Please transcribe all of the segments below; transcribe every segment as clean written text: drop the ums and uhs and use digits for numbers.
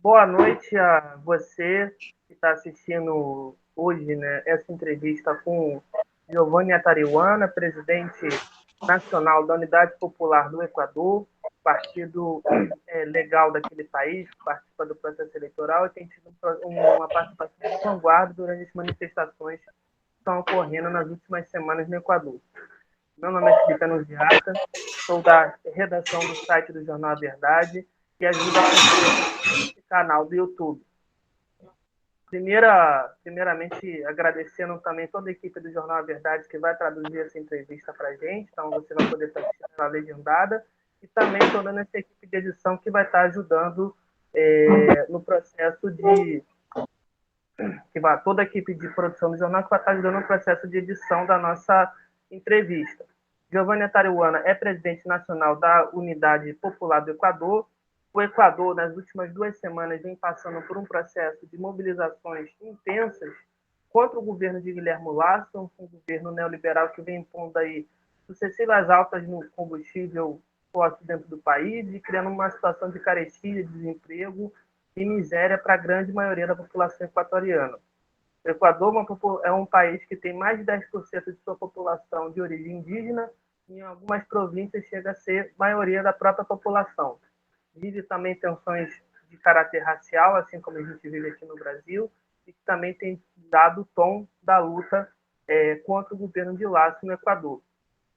Boa noite a você que está assistindo hoje, né, essa entrevista com Giovanni Atariwana, presidente nacional da Unidade Popular do Equador, partido legal daquele país, que participa do processo eleitoral e tem tido uma participação de vanguarda durante as manifestações que estão ocorrendo nas últimas semanas no Equador. Meu nome é Felipe Anunciata, sou da redação do site do Jornal A Verdade e ajuda a construir esse canal do YouTube. Primeiramente, agradecendo também toda a equipe do Jornal A Verdade que vai traduzir essa entrevista para a gente, então você vai poder estar assistindo a legendada, e também toda essa equipe de edição que vai estar ajudando no processo de... toda a equipe de produção do jornal que vai estar ajudando no processo de edição da nossa entrevista. Giovanni Atariwana é presidente nacional da Unidade Popular do Equador. O Equador, nas últimas 2 semanas, vem passando por um processo de mobilizações intensas contra o governo de Guilherme Lasso, um governo neoliberal que vem impondo aí sucessivas altas no combustível fóssil dentro do país e criando uma situação de carestia, de desemprego e miséria para a grande maioria da população equatoriana. O Equador é um país que tem mais de 10% de sua população de origem indígena e em algumas províncias chega a ser maioria da própria população. Vive também tensões de caráter racial, assim como a gente vive aqui no Brasil, e que também tem dado o tom da luta contra o governo de Lasso no Equador.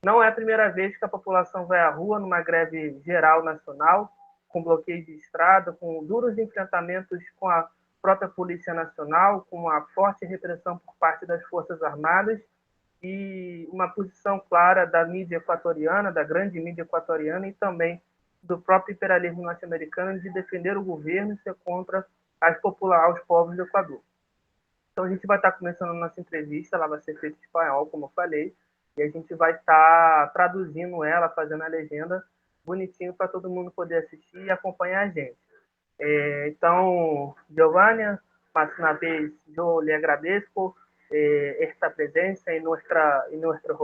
Não é a primeira vez que a população vai à rua numa greve geral nacional, com bloqueio de estrada, com duros enfrentamentos com a própria Polícia Nacional, com uma forte repressão por parte das Forças Armadas e uma posição clara da mídia equatoriana, da grande mídia equatoriana e também do próprio imperialismo norte-americano de defender o governo e ser contra os povos do Equador. Então a gente vai estar começando a nossa entrevista, ela vai ser feita em espanhol, como eu falei, e a gente vai estar traduzindo ela, fazendo a legenda bonitinho para todo mundo poder assistir e acompanhar a gente. Então, Giovanni, mais una vez yo le agradezco esta presencia en nuestro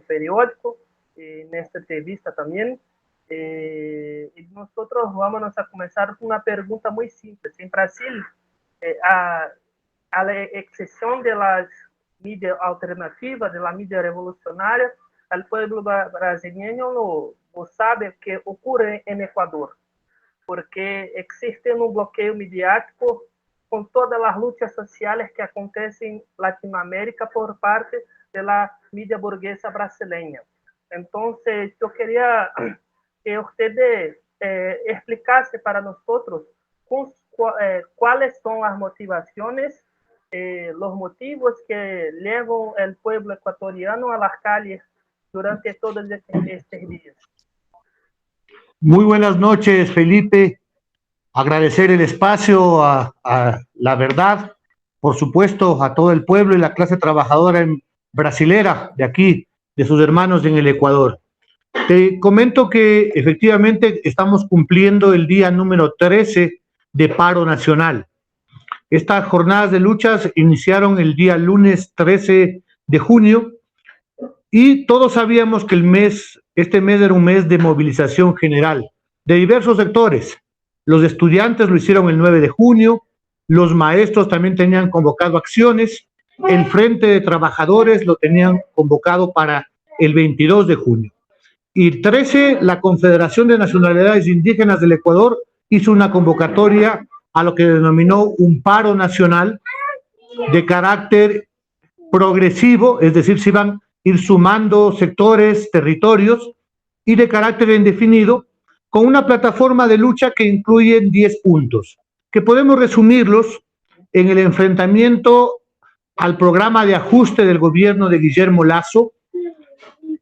periódico, en esta entrevista también. Y nosotros vamos a comenzar con una pregunta muy simple. En Brasil, a la excepción de las mídias alternativas, de la mídia revolucionaria, el pueblo brasileño no sabe qué ocurre en Ecuador, porque existe un bloqueo mediático con todas las luchas sociales que acontecen en Latinoamérica por parte de la mídia burguesa brasileña. Entonces, yo quería que usted explicase para nosotros cuáles son las motivaciones, los motivos que llevan al pueblo ecuatoriano a las calles durante todos estos días. Muy buenas noches, Felipe. Agradecer el espacio a La Verdad, por supuesto, a todo el pueblo y la clase trabajadora brasilera de aquí, de sus hermanos en el Ecuador. Te comento que efectivamente estamos cumpliendo el día número 13 de paro nacional. Estas jornadas de luchas iniciaron el día lunes 13 de junio y todos sabíamos que este mes era un mes de movilización general de diversos sectores. Los estudiantes lo hicieron el 9 de junio, los maestros también tenían convocado acciones, el Frente de Trabajadores lo tenían convocado para el 22 de junio. Y el 13, la Confederación de Nacionalidades Indígenas del Ecuador hizo una convocatoria a lo que denominó un paro nacional de carácter progresivo, es decir, se iban a ir sumando sectores, territorios, y de carácter indefinido, con una plataforma de lucha que incluye 10 puntos, que podemos resumirlos en el enfrentamiento al programa de ajuste del gobierno de Guillermo Lasso,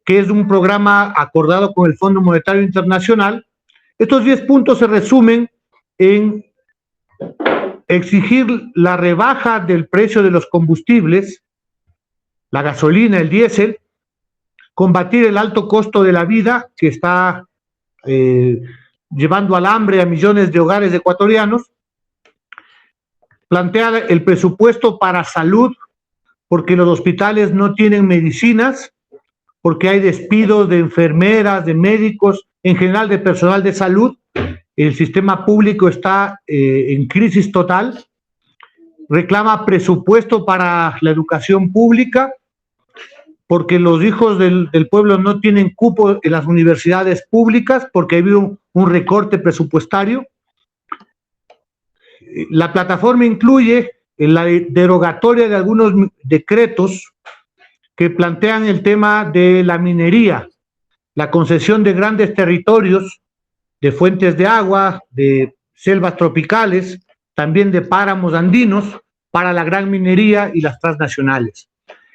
que es un programa acordado con el Fondo Monetario Internacional. Estos 10 puntos se resumen en exigir la rebaja del precio de los combustibles, la gasolina, el diésel, combatir el alto costo de la vida que está llevando al hambre a millones de hogares ecuatorianos, plantear el presupuesto para salud, porque los hospitales no tienen medicinas, porque hay despidos de enfermeras, de médicos, en general de personal de salud, el sistema público está en crisis total, reclama presupuesto para la educación pública, porque los hijos del pueblo no tienen cupo en las universidades públicas, porque ha habido un recorte presupuestario. La plataforma incluye la derogatoria de algunos decretos que plantean el tema de la minería, la concesión de grandes territorios, de fuentes de agua, de selvas tropicales, también de páramos andinos para la gran minería y las transnacionales.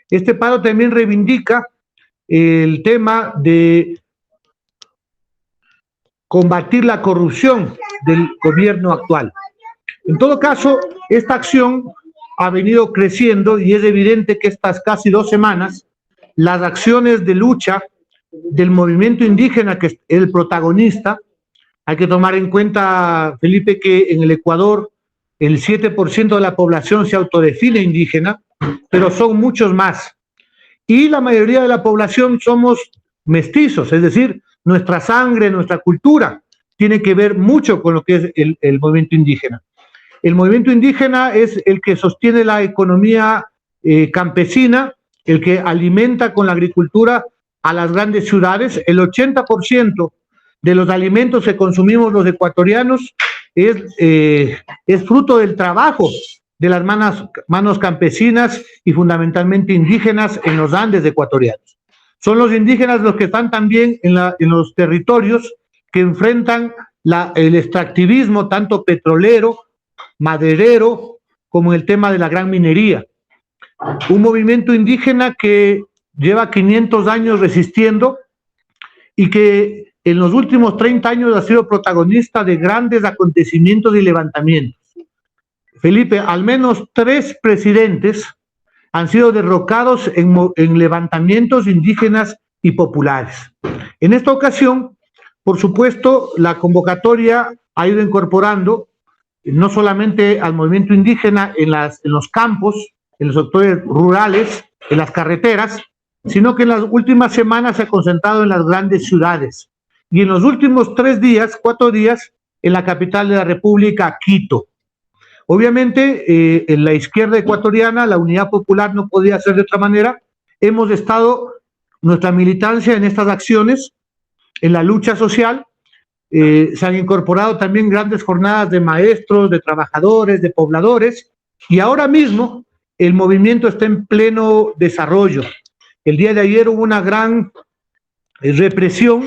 Este paro también reivindica el tema de combatir la corrupción del gobierno actual. En todo caso, esta acción ha venido creciendo y es evidente que estas casi 2 semanas, las acciones de lucha del movimiento indígena, que es el protagonista, hay que tomar en cuenta, Felipe, que en el Ecuador el 7% de la población se autodefine indígena, pero son muchos más. Y la mayoría de la población somos mestizos, es decir, nuestra sangre, nuestra cultura tiene que ver mucho con lo que es el movimiento indígena. El movimiento indígena es el que sostiene la economía campesina, el que alimenta con la agricultura a las grandes ciudades. El 80% de los alimentos que consumimos los ecuatorianos es fruto del trabajo de las manos campesinas y fundamentalmente indígenas en los Andes ecuatorianos. Son los indígenas los que están también en los territorios que enfrentan el extractivismo, tanto petrolero, maderero, como el tema de la gran minería. Un movimiento indígena que lleva 500 años resistiendo y que en los últimos 30 años ha sido protagonista de grandes acontecimientos y levantamientos. Felipe, al menos 3 presidentes han sido derrocados en levantamientos indígenas y populares. En esta ocasión, por supuesto, la convocatoria ha ido incorporando no solamente al movimiento indígena en los campos, en los sectores rurales, en las carreteras, sino que en las últimas semanas se ha concentrado en las grandes ciudades y en los últimos 4 días en la capital de la República, Quito. Obviamente, en la izquierda ecuatoriana, la Unidad Popular no podía ser de otra manera. Hemos estado, nuestra militancia en estas acciones, en la lucha social. Se han incorporado también grandes jornadas de maestros, de trabajadores, de pobladores, y ahora mismo el movimiento está en pleno desarrollo. El día de ayer hubo una gran represión.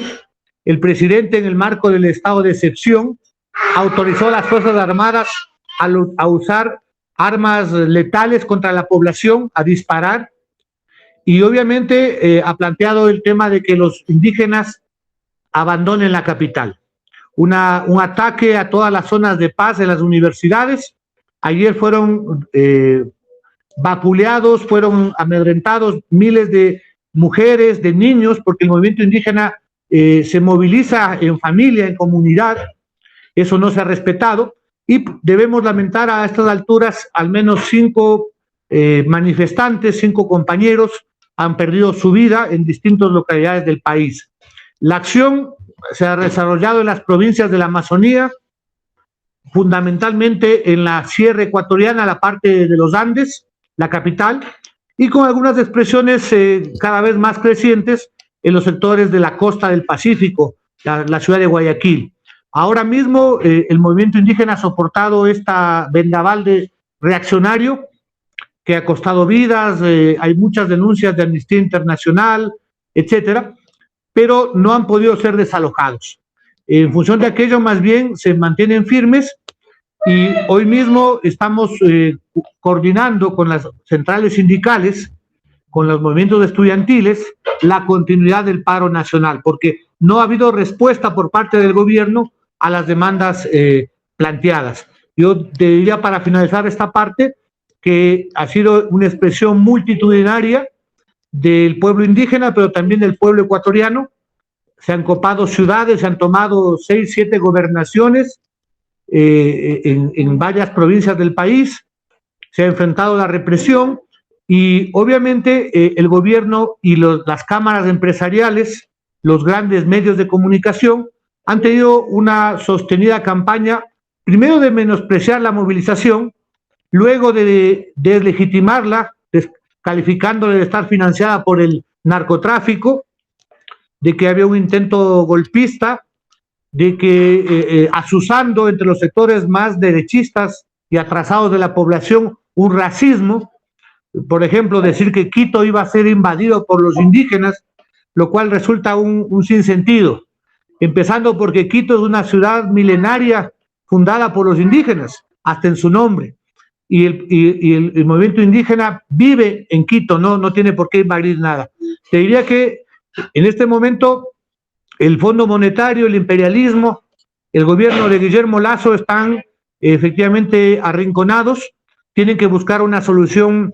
El presidente, en el marco del estado de excepción, autorizó a las Fuerzas Armadas a usar armas letales contra la población, a disparar, y obviamente ha planteado el tema de que los indígenas abandonen la capital. Un ataque a todas las zonas de paz en las universidades. Ayer fueron vapuleados, fueron amedrentados miles de mujeres, de niños, porque el movimiento indígena se moviliza en familia, en comunidad. Eso no se ha respetado y debemos lamentar a estas alturas al menos 5 manifestantes, 5 compañeros han perdido su vida en distintas localidades del país. La acción se ha desarrollado en las provincias de la Amazonía, fundamentalmente en la sierra ecuatoriana, la parte de los Andes, la capital, y con algunas expresiones cada vez más crecientes en los sectores de la costa del Pacífico, la ciudad de Guayaquil. Ahora mismo el movimiento indígena ha soportado esta vendaval de reaccionario que ha costado vidas, hay muchas denuncias de Amnistía Internacional, etcétera, pero no han podido ser desalojados. En función de aquello, más bien, se mantienen firmes y hoy mismo estamos coordinando con las centrales sindicales, con los movimientos estudiantiles, la continuidad del paro nacional, porque no ha habido respuesta por parte del gobierno a las demandas planteadas. Yo te diría, para finalizar esta parte, que ha sido una expresión multitudinaria del pueblo indígena, pero también del pueblo ecuatoriano. Se han copado ciudades, se han tomado 6, 7 gobernaciones en varias provincias del país, se ha enfrentado la represión y obviamente el gobierno y las cámaras empresariales, los grandes medios de comunicación han tenido una sostenida campaña, primero de menospreciar la movilización, luego de deslegitimarla, calificándola de estar financiada por el narcotráfico, de que había un intento golpista, de que azuzando entre los sectores más derechistas y atrasados de la población un racismo, por ejemplo, decir que Quito iba a ser invadido por los indígenas, lo cual resulta un sinsentido, empezando porque Quito es una ciudad milenaria fundada por los indígenas, hasta en su nombre, y el movimiento indígena vive en Quito, no tiene por qué invadir nada. Te diría que en este momento el Fondo Monetario, el imperialismo, el gobierno de Guillermo Lasso están efectivamente arrinconados, tienen que buscar una solución,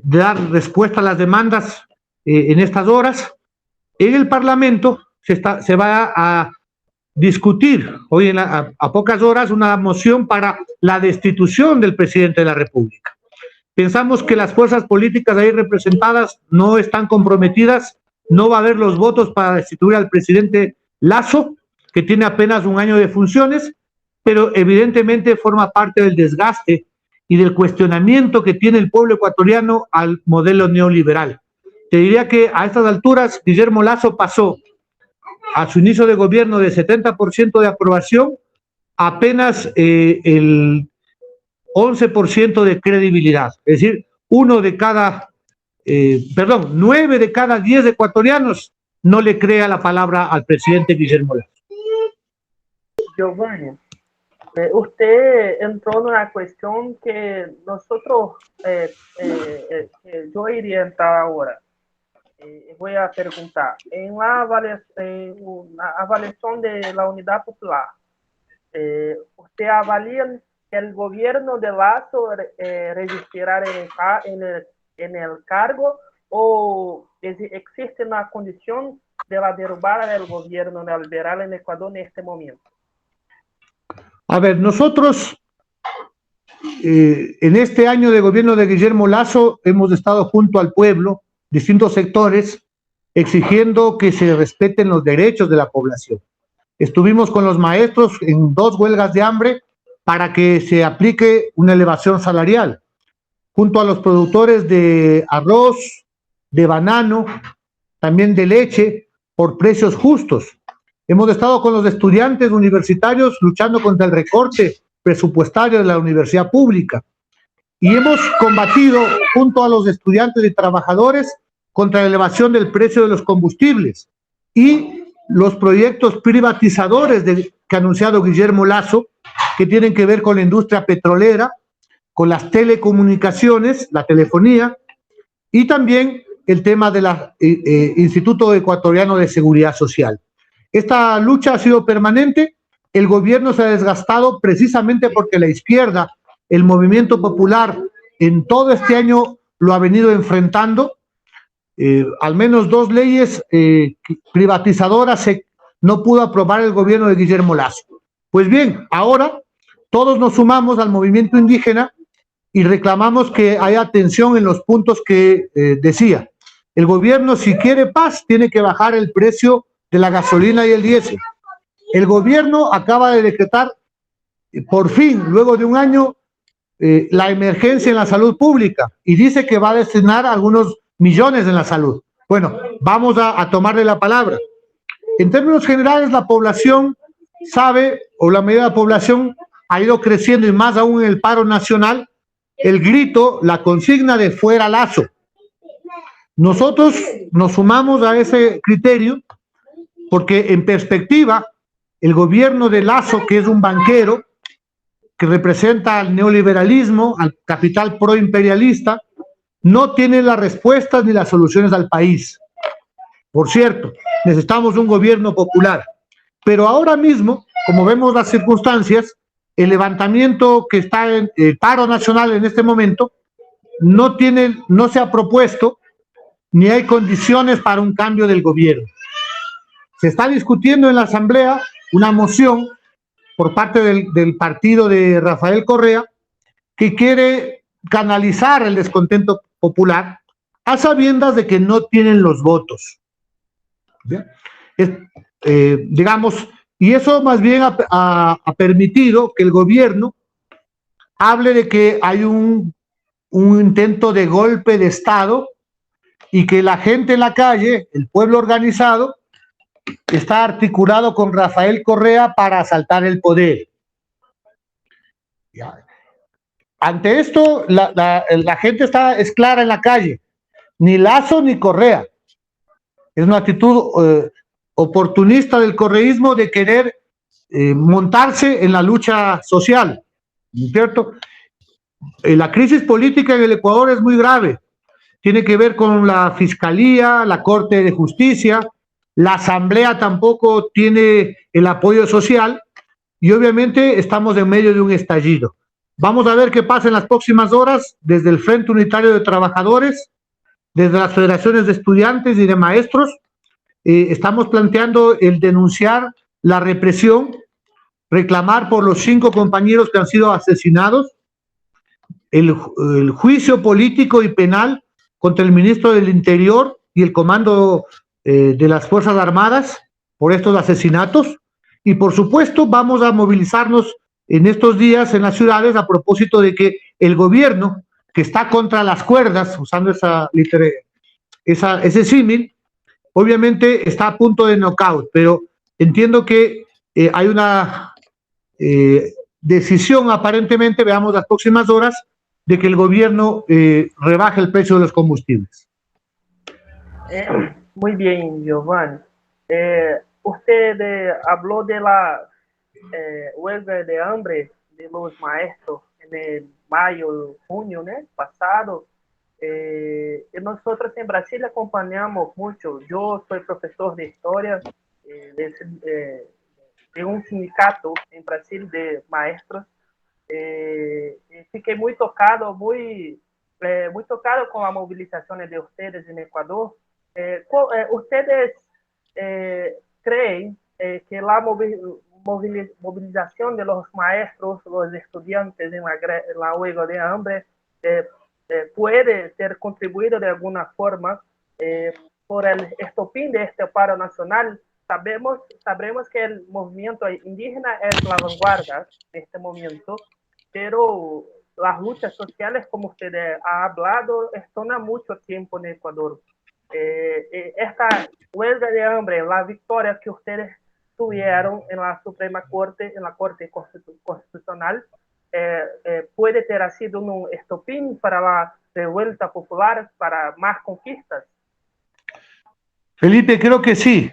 dar respuesta a las demandas en estas horas. En el Parlamento se va a discutir hoy a pocas horas una moción para la destitución del presidente de la República. Pensamos que las fuerzas políticas ahí representadas no están comprometidas, no va a haber los votos para destituir al presidente Lasso, que tiene apenas un año de funciones, pero evidentemente forma parte del desgaste y del cuestionamiento que tiene el pueblo ecuatoriano al modelo neoliberal. Te diría que a estas alturas Guillermo Lasso pasó a su inicio de gobierno de 70% de aprobación apenas el 11% de credibilidad. Es decir, 9 de cada 10 ecuatorianos no le crea la palabra al presidente Guillermo Lasso. Giovanni, usted entró en una cuestión que nosotros, yo iría a entrar ahora. Voy a preguntar, en la avaliación de la Unidad Popular, ¿usted avalía que el gobierno de Lasso resistirá en el cargo o existe una condición de la derrubada del gobierno neoliberal en Ecuador en este momento? A ver, nosotros en este año de gobierno de Guillermo Lasso hemos estado junto al pueblo, distintos sectores, exigiendo que se respeten los derechos de la población. Estuvimos con los maestros en 2 huelgas de hambre para que se aplique una elevación salarial, junto a los productores de arroz, de banano, también de leche, por precios justos. Hemos estado con los estudiantes universitarios luchando contra el recorte presupuestario de la universidad pública. Y hemos combatido junto a los estudiantes y trabajadores contra la elevación del precio de los combustibles y los proyectos privatizadores que ha anunciado Guillermo Lasso, que tienen que ver con la industria petrolera, con las telecomunicaciones, la telefonía, y también el tema del Instituto Ecuatoriano de Seguridad Social. Esta lucha ha sido permanente, el gobierno se ha desgastado precisamente porque la izquierda, el movimiento popular, en todo este año lo ha venido enfrentando. Al menos 2 leyes privatizadoras no pudo aprobar el gobierno de Guillermo Lasso. Pues bien, ahora todos nos sumamos al movimiento indígena y reclamamos que haya atención en los puntos que decía. El gobierno, si quiere paz, tiene que bajar el precio de la gasolina y el diésel. El gobierno acaba de decretar, por fin, luego de un año, la emergencia en la salud pública y dice que va a destinar algunos millones en la salud. Bueno, vamos a tomarle la palabra. En términos generales, la población sabe, o la mayoría de la población ha ido creciendo, y más aún en el paro nacional, el grito, la consigna de fuera Lasso. Nosotros nos sumamos a ese criterio porque en perspectiva el gobierno de Lasso, que es un banquero que representa al neoliberalismo, al capital proimperialista, no tiene las respuestas ni las soluciones al país. Por cierto, necesitamos un gobierno popular, pero ahora mismo, como vemos las circunstancias, el levantamiento que está en el paro nacional en este momento no se ha propuesto ni hay condiciones para un cambio del gobierno. Se está discutiendo en la Asamblea una moción por parte del partido de Rafael Correa que quiere canalizar el descontento popular a sabiendas de que no tienen los votos. Digamos, Y eso más bien ha permitido que el gobierno hable de que hay un intento de golpe de Estado y que la gente en la calle, el pueblo organizado, está articulado con Rafael Correa para asaltar el poder. Ante esto, la gente es clara en la calle, ni Lazo ni Correa. Es una actitud oportunista del correísmo de querer montarse en la lucha social, ¿cierto? La crisis política en el Ecuador es muy grave. Tiene que ver con la Fiscalía, la Corte de Justicia, la Asamblea tampoco tiene el apoyo social y obviamente estamos en medio de un estallido. Vamos a ver qué pasa en las próximas horas desde el Frente Unitario de Trabajadores, desde las federaciones de estudiantes y de maestros. Estamos planteando el denunciar la represión, reclamar por los 5 compañeros que han sido asesinados, el juicio político y penal contra el ministro del Interior y el comando de las Fuerzas Armadas por estos asesinatos. Y por supuesto vamos a movilizarnos en estos días en las ciudades a propósito de que el gobierno, que está contra las cuerdas, usando ese símil, obviamente está a punto de knockout, pero entiendo que hay una decisión aparentemente, veamos las próximas horas, de que el gobierno rebaje el precio de los combustibles. Muy bien, Giovanni. Usted habló de la huelga de hambre de los maestros en el mayo, junio, ¿no? Pasado. Nosotros en Brasil acompañamos mucho. Yo soy profesor de historia de un sindicato en Brasil de maestros. Fiquei muy tocado, muy tocado con las movilizaciones de ustedes en Ecuador. ¿Ustedes creen que la movilización de los maestros, los estudiantes en la huelga de hambre puede ser contribuido de alguna forma por el estopín de este paro nacional? Sabremos que el movimiento indígena es la vanguardia en este momento, pero las luchas sociales, como usted ha hablado, están a mucho tiempo en Ecuador. Esta huelga de hambre, la victoria que ustedes tuvieron en la Suprema Corte, en la Corte Constitucional, puede ter sido un estopín para la revuelta popular, para más conquistas. Felipe, creo que sí.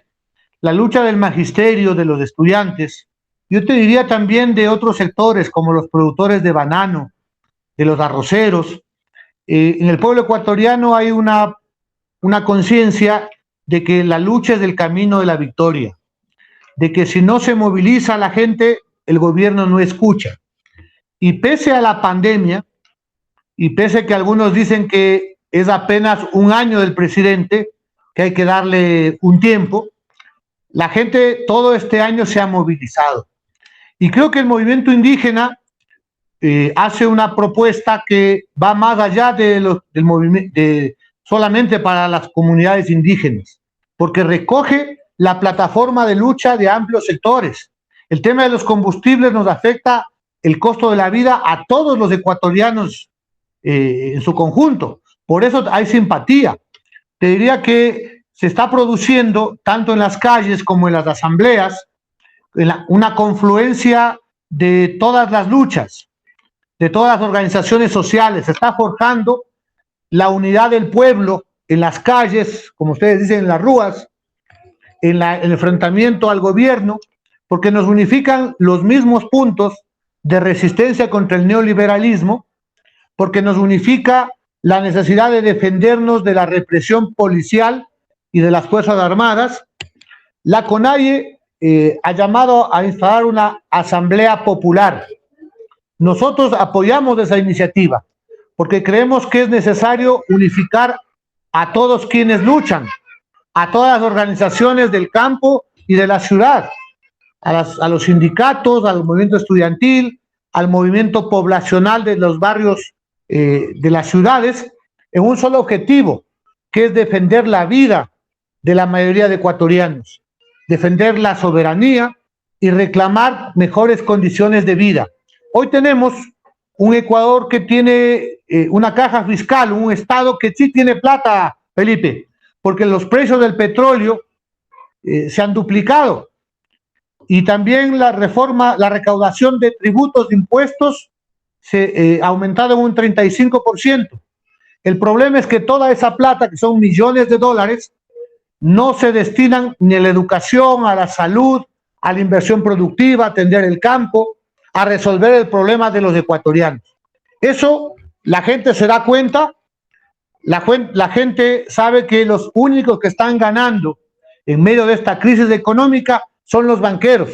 La lucha del magisterio, de los estudiantes, yo te diría también de otros sectores como los productores de banano, de los arroceros. En el pueblo ecuatoriano hay una conciencia de que la lucha es el camino de la victoria, de que si no se moviliza la gente, el gobierno no escucha. Y pese a la pandemia, y pese a que algunos dicen que es apenas un año del presidente, que hay que darle un tiempo, la gente todo este año se ha movilizado. Y creo que el movimiento indígena hace una propuesta que va más allá del movimiento, solamente para las comunidades indígenas, porque recoge la plataforma de lucha de amplios sectores. El tema de los combustibles nos afecta el costo de la vida a todos los ecuatorianos en su conjunto. Por eso hay simpatía. Te diría que se está produciendo, tanto en las calles como en las asambleas, una confluencia de todas las luchas, de todas las organizaciones sociales. Se está forjando la unidad del pueblo en las calles, como ustedes dicen, en las ruas, en el enfrentamiento al gobierno, porque nos unifican los mismos puntos de resistencia contra el neoliberalismo, porque nos unifica la necesidad de defendernos de la represión policial y de las Fuerzas Armadas. La CONAIE ha llamado a instalar una asamblea popular. Nosotros apoyamos esa iniciativa porque creemos que es necesario unificar a todos quienes luchan, a todas las organizaciones del campo y de la ciudad, a los sindicatos, al movimiento estudiantil, al movimiento poblacional de los barrios de las ciudades, en un solo objetivo, que es defender la vida de la mayoría de ecuatorianos, defender la soberanía, y reclamar mejores condiciones de vida. Hoy tenemos un Ecuador que tiene una caja fiscal, un Estado que sí tiene plata, Felipe, porque los precios del petróleo se han duplicado, y también la recaudación de tributos, de impuestos, se ha aumentado en un 35%. El problema es que toda esa plata, que son millones de dólares, no se destinan ni a la educación, a la salud, a la inversión productiva, a atender el campo, a resolver el problema de los ecuatorianos. Eso la gente se da cuenta, la gente sabe que los únicos que están ganando en medio de esta crisis económica son los banqueros.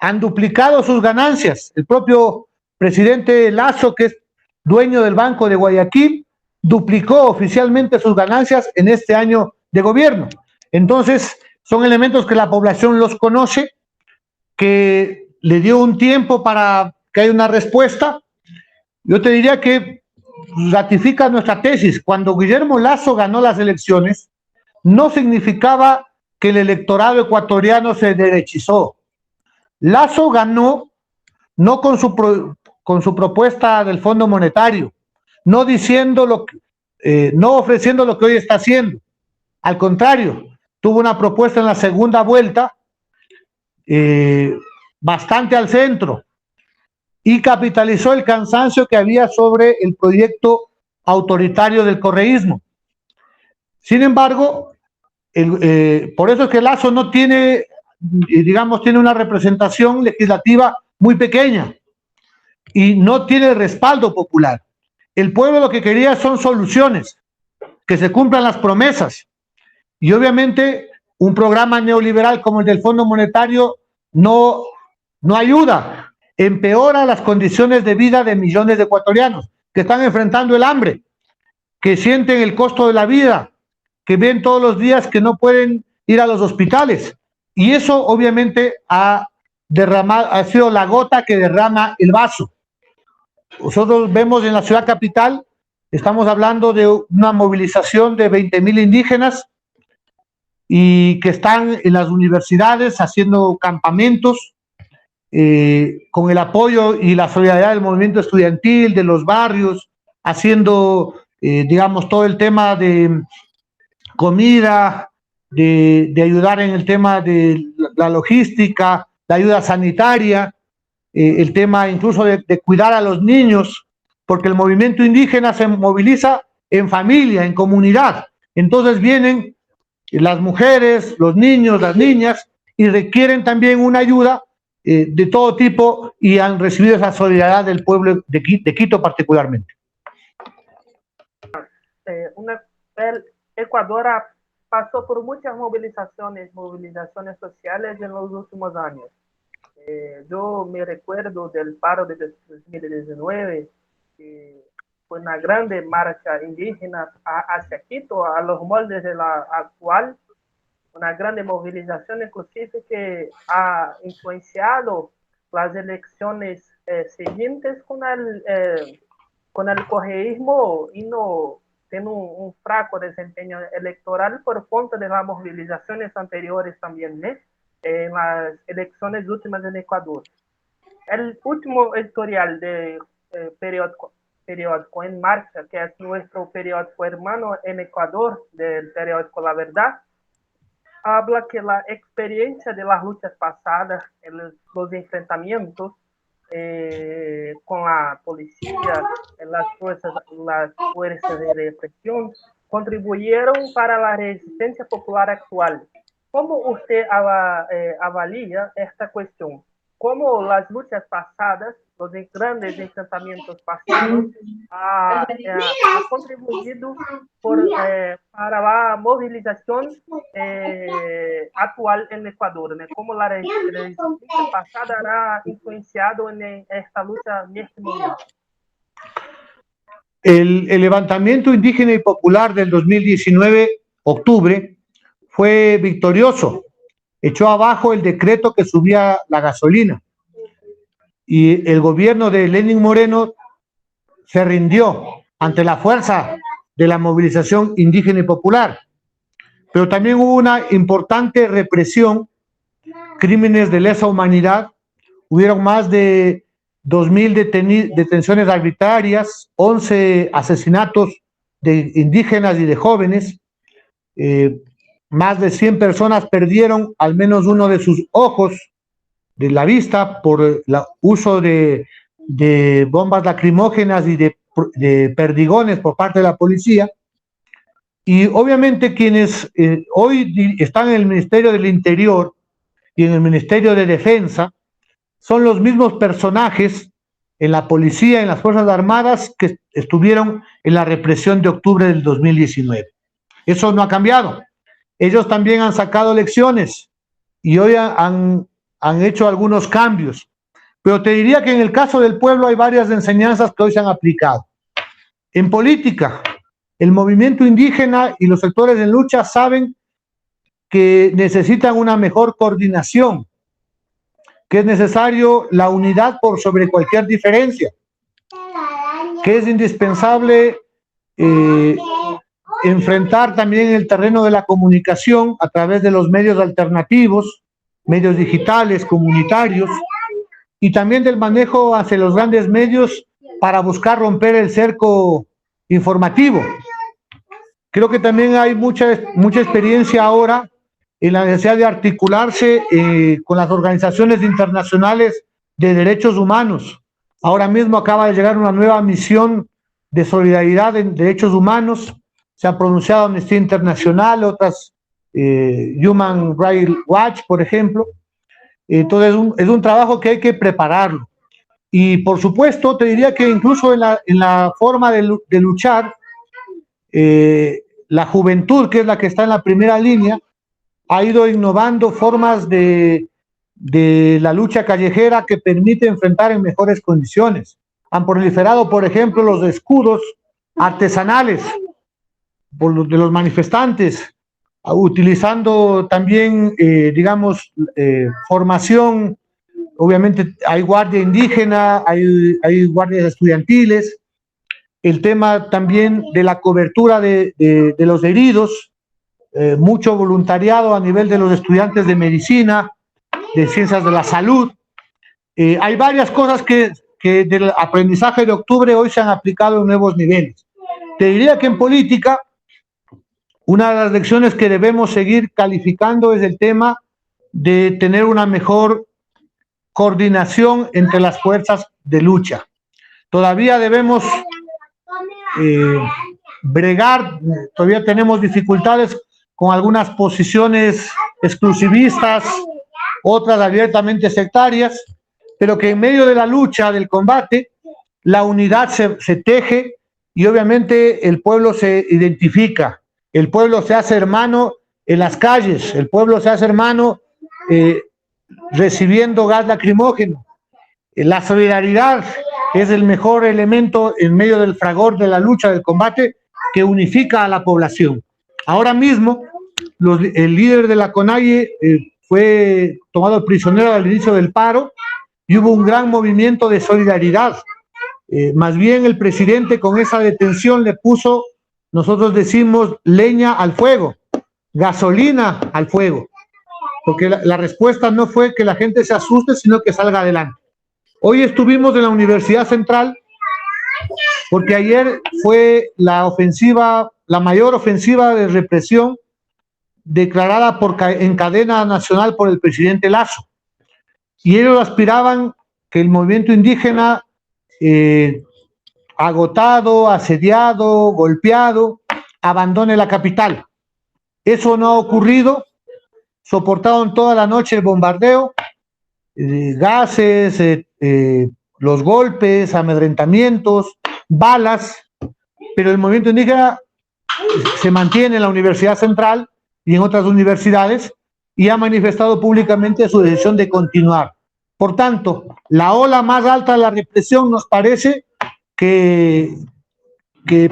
Han duplicado sus ganancias. El propio presidente Lasso, que es dueño del Banco de Guayaquil, duplicó oficialmente sus ganancias en este año de gobierno. Entonces, son elementos que la población los conoce, que le dio un tiempo para que haya una respuesta. Yo te diría que ratifica nuestra tesis. Cuando Guillermo Lasso ganó las elecciones, no significaba que el electorado ecuatoriano se derechizó. Lasso ganó no con su propuesta del Fondo Monetario, no diciendo no ofreciendo lo que hoy está haciendo. Al contrario, tuvo una propuesta en la segunda vuelta bastante al centro, y capitalizó el cansancio que había sobre el proyecto autoritario del correísmo. Sin embargo, por eso es que Lasso no tiene, digamos, tiene una representación legislativa muy pequeña y no tiene respaldo popular. El pueblo lo que quería son soluciones, que se cumplan las promesas, y obviamente un programa neoliberal como el del Fondo Monetario no ayuda, empeora las condiciones de vida de millones de ecuatorianos que están enfrentando el hambre, que sienten el costo de la vida, que ven todos los días que no pueden ir a los hospitales, y eso obviamente ha sido la gota que derrama el vaso. Nosotros vemos en la ciudad capital, estamos hablando de una movilización de 20,000 indígenas y que están en las universidades haciendo campamentos, con el apoyo y la solidaridad del movimiento estudiantil, de los barrios, haciendo, digamos, todo el tema de comida, de ayudar en el tema de la logística, la ayuda sanitaria, el tema incluso de cuidar a los niños, porque el movimiento indígena se moviliza en familia, en comunidad. Entonces vienen las mujeres, los niños, las niñas, y requieren también una ayuda de todo tipo, y han recibido esa solidaridad del pueblo de Quito particularmente. El Ecuador pasó por muchas movilizaciones sociales en los últimos años. Yo me recuerdo del paro de 2019, que fue una grande marcha indígena hacia Quito, a los moldes de la actual, una grande movilización inclusive que ha influenciado las elecciones siguientes con el correísmo y no teniendo un fraco desempeño electoral por cuenta de las movilizaciones anteriores también, ¿no? En las elecciones últimas en Ecuador. El último editorial de periódico En Marcha, que es nuestro periódico hermano en Ecuador, del periódico La Verdad, habla que la experiencia de las luchas pasadas, en los enfrentamientos con la policía, las fuerzas de represión, contribuyeron para la resistencia popular actual. ¿Cómo usted avalia esta cuestión? ¿Cómo las luchas pasadas, los grandes enfrentamientos pasados, ha contribuido para la movilización actual en Ecuador, ¿no? ¿Cómo la resistencia pasada ha influenciado en esta lucha en este momento? El levantamiento indígena y popular del 2019, octubre, fue victorioso. Echó abajo el decreto que subía la gasolina, y el gobierno de Lenín Moreno se rindió ante la fuerza de la movilización indígena y popular. Pero también hubo una importante represión crímenes de lesa humanidad. Hubieron más de 2.000 detenciones arbitrarias, 11 asesinatos de indígenas y de jóvenes. Más de 100 personas perdieron al menos uno de sus ojos, de la vista, por el uso de bombas lacrimógenas y de perdigones por parte de la policía. Y obviamente quienes hoy están en el Ministerio del Interior y en el Ministerio de Defensa son los mismos personajes en la policía, en las Fuerzas Armadas, que estuvieron en la represión de octubre del 2019. Eso no ha cambiado. Ellos también han sacado lecciones y hoy han hecho algunos cambios. Pero te diría que en el caso del pueblo hay varias enseñanzas que hoy se han aplicado. En política, el movimiento indígena y los sectores en lucha saben que necesitan una mejor coordinación, que es necesario la unidad por sobre cualquier diferencia, que es indispensable enfrentar también el terreno de la comunicación a través de los medios alternativos, medios digitales, comunitarios, y también del manejo hacia los grandes medios para buscar romper el cerco informativo. Creo que también hay mucha experiencia ahora en la necesidad de articularse con las organizaciones internacionales de derechos humanos. Ahora mismo acaba de llegar una nueva misión de solidaridad en derechos humanos. Se ha pronunciado Amnistía Internacional, otras Human Rights Watch, por ejemplo. Entonces es un trabajo que hay que prepararlo. Y por supuesto, te diría que incluso en la forma de luchar, la juventud, que es la que está en la primera línea, ha ido innovando formas de la lucha callejera que permite enfrentar en mejores condiciones. Han proliferado, por ejemplo, los escudos artesanales de los manifestantes, utilizando también, digamos, formación. Obviamente hay guardia indígena, hay guardias estudiantiles, el tema también de la cobertura de los heridos, mucho voluntariado a nivel de los estudiantes de medicina, de ciencias de la salud. Hay varias cosas que del aprendizaje de octubre hoy se han aplicado en nuevos niveles. Te diría que en política, una de las lecciones que debemos seguir calificando es el tema de tener una mejor coordinación entre las fuerzas de lucha. Todavía debemos bregar, todavía tenemos dificultades con algunas posiciones exclusivistas, otras abiertamente sectarias, pero que en medio de la lucha, del combate, la unidad se teje y obviamente el pueblo se identifica, el pueblo se hace hermano en las calles, el pueblo se hace hermano recibiendo gas lacrimógeno. La solidaridad es el mejor elemento en medio del fragor de la lucha, del combate, que unifica a la población. Ahora mismo, el líder de la CONAIE fue tomado prisionero al inicio del paro y hubo un gran movimiento de solidaridad. Más bien el presidente con esa detención le puso, nosotros decimos, leña al fuego, gasolina al fuego, porque la respuesta no fue que la gente se asuste, sino que salga adelante. Hoy estuvimos en la Universidad Central porque ayer fue la mayor ofensiva de represión declarada en cadena nacional por el presidente Lasso. Y ellos aspiraban que el movimiento indígena, agotado, asediado, golpeado, abandone la capital. Eso no ha ocurrido. Soportaron toda la noche el bombardeo, gases, los golpes, amedrentamientos, balas, pero el movimiento indígena se mantiene en la Universidad Central y en otras universidades y ha manifestado públicamente su decisión de continuar. Por tanto, la ola más alta de la represión nos parece que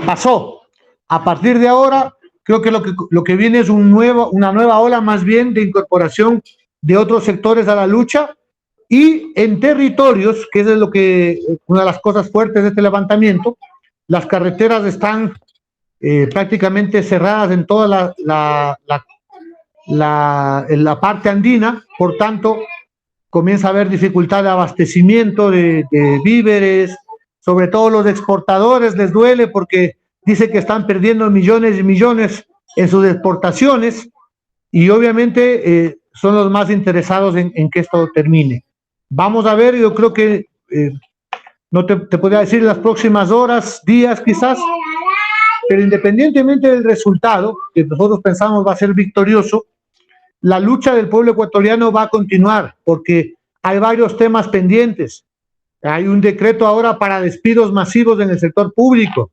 pasó. A partir de ahora, creo que lo que viene es una nueva ola más bien de incorporación de otros sectores a la lucha y en territorios, que es una de las cosas fuertes de este levantamiento. Las carreteras están prácticamente cerradas en toda en la parte andina, por tanto, comienza a haber dificultad de abastecimiento de víveres, sobre todo los exportadores les duele porque dice que están perdiendo millones y millones en sus exportaciones y obviamente son los más interesados en que esto termine. Vamos a ver, yo creo que no te podría decir en las próximas horas, días quizás, pero independientemente del resultado, que nosotros pensamos va a ser victorioso, la lucha del pueblo ecuatoriano va a continuar porque hay varios temas pendientes. Hay un decreto ahora para despidos masivos en el sector público.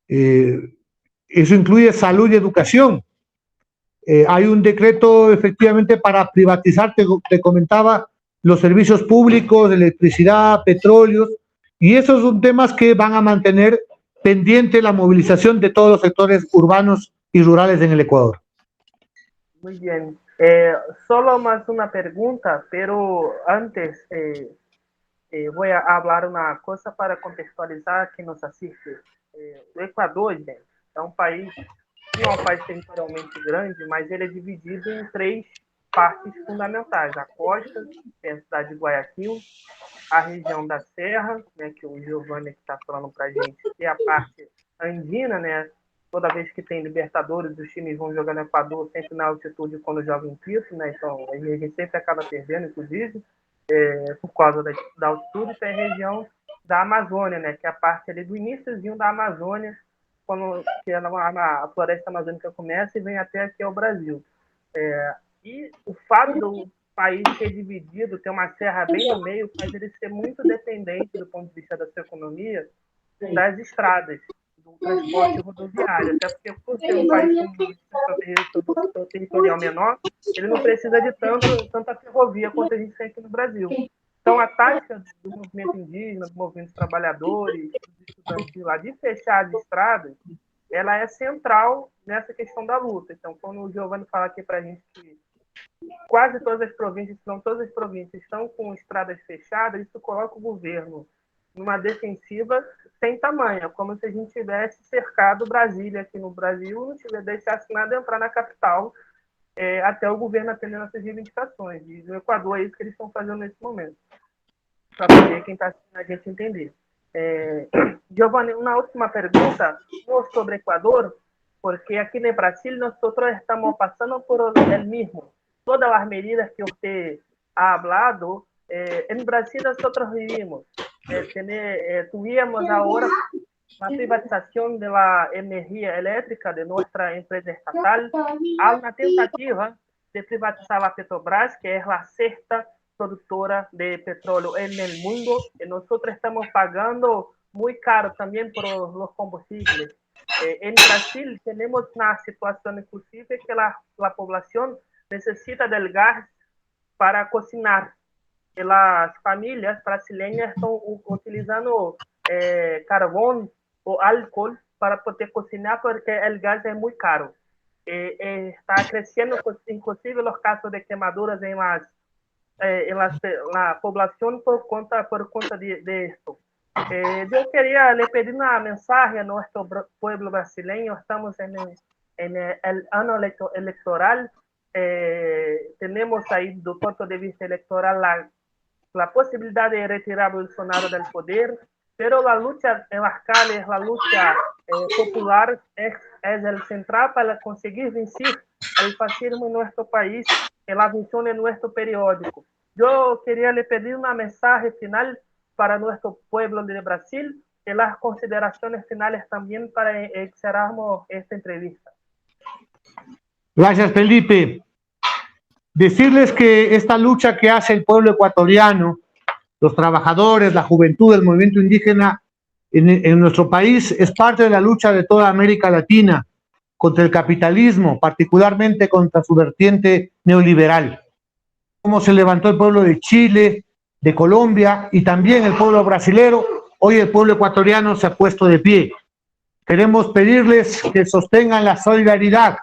Eso incluye salud y educación. Hay un decreto efectivamente para privatizar, te comentaba, los servicios públicos, electricidad, petróleos, y esos son temas que van a mantener pendiente la movilización de todos los sectores urbanos y rurales en el Ecuador. Muy bien. Solo más una pregunta, pero antes voy a hablar una cosa para contextualizar a quien nos asiste. O Equador, gente, é um país, não é um país territorialmente grande, mas ele é dividido em 3 partes fundamentais. A costa, que é a cidade de Guayaquil, a região da Serra, né, que o Giovanni está falando para a gente, que é a parte andina, né? Toda vez que tem Libertadores, os times vão jogar no Equador, sempre na altitude quando jogam em Quito, né? Então a gente sempre acaba perdendo, inclusive, por causa da altitude. Tem a região da Amazônia, né? Que é a parte ali do iníciozinho da Amazônia, que é a floresta amazônica começa e vem até aqui ao Brasil. E o fato do país ser dividido, ter uma serra bem no meio, faz ele ser muito dependente do ponto de vista da sua economia das estradas, do transporte rodoviário, até porque por ser um país com territorial menor, ele não precisa de tanta ferrovia quanto a gente tem aqui no Brasil. Então, a tática do movimento indígena, do movimento trabalhadores, dos estudantes lá, de fechar as estradas, ela é central nessa questão da luta. Então, quando o Giovanni fala aqui para a gente que quase todas as províncias, se não todas as províncias, estão com estradas fechadas, isso coloca o governo numa defensiva sem tamanho, como se a gente tivesse cercado Brasília aqui no Brasil, não deixasse nada entrar na capital até o governo atender nossas reivindicações. E no Equador é isso que eles estão fazendo nesse momento, para poder quem está assistindo a gente entender. Giovanni, uma última pergunta sobre Equador, porque aqui no Brasil nós estamos passando por el mismo. Todas las medidas que usted ha hablado, en Brasil nosotros vivimos. Tuvimos ahora la privatización de la energía eléctrica de nuestra empresa estatal. Hay una tentativa de privatizar la Petrobras, que es la sexta productora de petróleo en el mundo. Y nosotros estamos pagando muy caro también por los combustibles. En Brasil tenemos una situación inclusive que la población necesita del gas para cocinar. E as famílias brasileiras estão utilizando carvão ou álcool para poder cozinhar porque o gás é muito caro. Está crescendo, inclusive, os casos de queimaduras na população por conta de isso. Eu queria lhe pedir uma mensagem a nosso povo brasileiro. Estamos em ano eleitoral. Temos aí, do ponto de vista eleitoral, la posibilidad de retirar a Bolsonaro del poder, pero la lucha en las calles, la lucha popular es el central para conseguir vencer el fascismo en nuestro país, en la visión de nuestro periódico. Yo quería le pedir una mensaje final para nuestro pueblo de Brasil y las consideraciones finales también para cerrarmos esta entrevista. Gracias, Felipe. Decirles que esta lucha que hace el pueblo ecuatoriano, los trabajadores, la juventud, el movimiento indígena en nuestro país es parte de la lucha de toda América Latina contra el capitalismo, particularmente contra su vertiente neoliberal. Como se levantó el pueblo de Chile, de Colombia y también el pueblo brasilero, hoy el pueblo ecuatoriano se ha puesto de pie. Queremos pedirles que sostengan la solidaridad,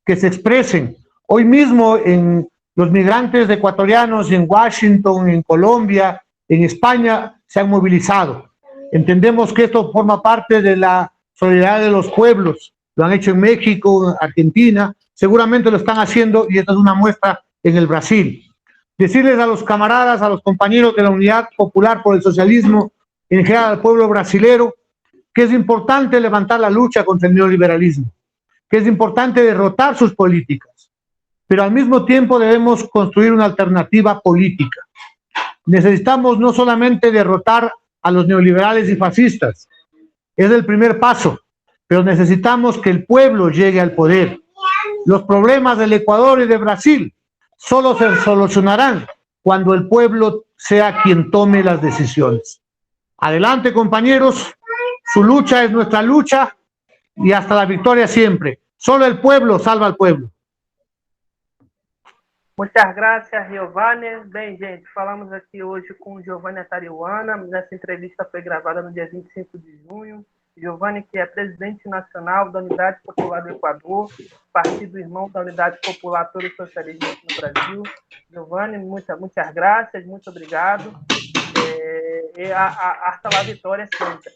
que se expresen. Hoy mismo en los migrantes ecuatorianos en Washington, en Colombia, en España, se han movilizado. Entendemos que esto forma parte de la solidaridad de los pueblos. Lo han hecho en México, en Argentina, seguramente lo están haciendo y esta es una muestra en el Brasil. Decirles a los camaradas, a los compañeros de la Unidad Popular por el Socialismo, en general al pueblo brasilero, que es importante levantar la lucha contra el neoliberalismo, que es importante derrotar sus políticas, pero al mismo tiempo debemos construir una alternativa política. Necesitamos no solamente derrotar a los neoliberales y fascistas, es el primer paso, pero necesitamos que el pueblo llegue al poder. Los problemas del Ecuador y de Brasil solo se solucionarán cuando el pueblo sea quien tome las decisiones. Adelante, compañeros, su lucha es nuestra lucha y hasta la victoria siempre. Solo el pueblo salva al pueblo. Muchas gracias, Giovanni. Bem, gente, falamos aqui hoje com Giovanni Atariuana. Nessa entrevista foi gravada no dia 25 de junho. Giovanni, que é presidente nacional da Unidade Popular do Equador, partido irmão da Unidade Popular Todo Socialismo no Brasil. Giovanni, muchas gracias, muito obrigado. Hasta la vitória sempre.